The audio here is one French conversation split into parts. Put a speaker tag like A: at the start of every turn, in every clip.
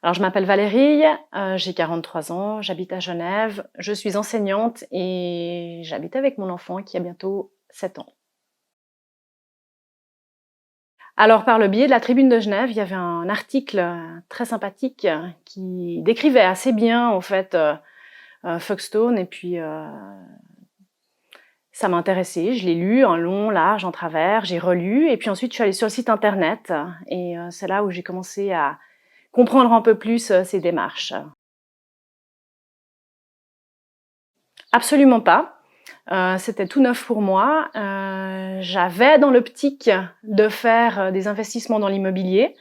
A: Alors, je m'appelle Valérie, j'ai 43 ans, j'habite à Genève, je suis enseignante et j'habite avec mon enfant qui a bientôt 7 ans. Alors, par le biais de la Tribune de Genève, il y avait un article très sympathique qui décrivait assez bien, en fait, Folkestone et puis ça m'a intéressée. Je l'ai lu en long, large, en travers, j'ai relu et puis ensuite je suis allée sur le site internet et c'est là où j'ai commencé à comprendre un peu plus ces démarches. Absolument pas. C'était tout neuf pour moi. J'avais dans l'optique de faire des investissements dans l'immobilier.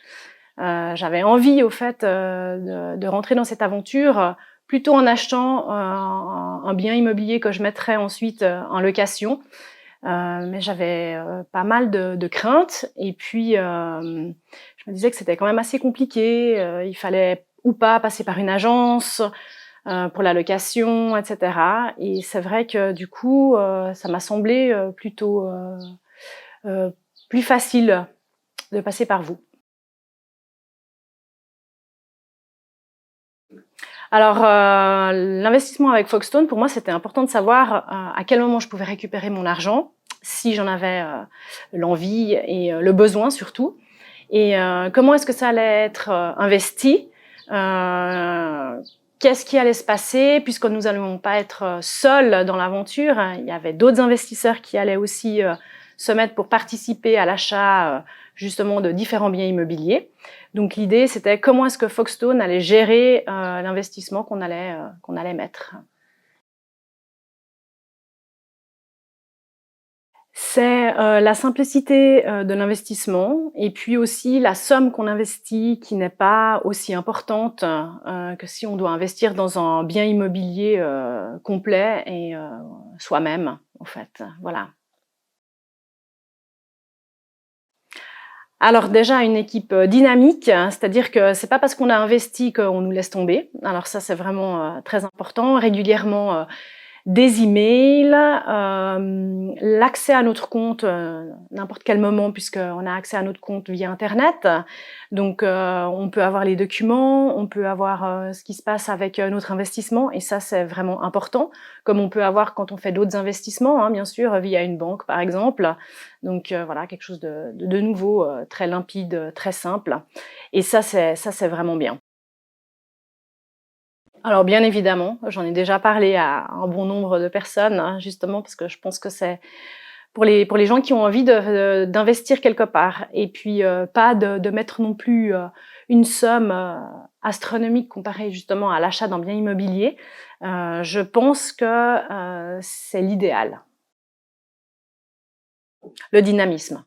A: J'avais envie, au fait, de rentrer dans cette aventure plutôt en achetant un bien immobilier que je mettrais ensuite en location. Mais j'avais pas mal de craintes. Et puis, je me disais que c'était quand même assez compliqué. Il fallait ou pas passer par une agence pour la location, etc. Et c'est vrai que du coup, ça m'a semblé plutôt euh, plus facile de passer par vous. Alors, l'investissement avec Folkestone, pour moi, c'était important de savoir à quel moment je pouvais récupérer mon argent, si j'en avais l'envie et le besoin surtout, et comment est-ce que ça allait être investi, euh, qu'est-ce qui allait se passer, puisque nous n'allions pas être seuls dans l'aventure, il y avait d'autres investisseurs qui allaient aussi se mettre pour participer à l'achat justement de différents biens immobiliers. Donc l'idée, c'était comment est-ce que Folkestone allait gérer l'investissement qu'on allait mettre. C'est la simplicité de l'investissement et puis aussi la somme qu'on investit qui n'est pas aussi importante que si on doit investir dans un bien immobilier complet et soi-même, en fait. Voilà. Alors déjà une équipe dynamique, hein, c'est-à-dire que c'est pas parce qu'on a investi qu'on nous laisse tomber. Alors ça c'est vraiment très important. Régulièrement des emails, l'accès à notre compte n'importe quel moment puisqu'on a accès à notre compte via internet. Donc on peut avoir les documents, on peut avoir ce qui se passe avec notre investissement et ça c'est vraiment important, comme on peut avoir quand on fait d'autres investissements, hein, bien sûr, via une banque par exemple. Donc voilà, quelque chose de nouveau, très limpide, très simple. Et ça c'est vraiment bien. Alors bien évidemment, j'en ai déjà parlé à un bon nombre de personnes, hein, justement parce que je pense que c'est pour les gens qui ont envie d'investir quelque part et puis pas de mettre non plus une somme astronomique comparée justement à l'achat d'un bien immobilier. Je pense que c'est l'idéal. Le dynamisme.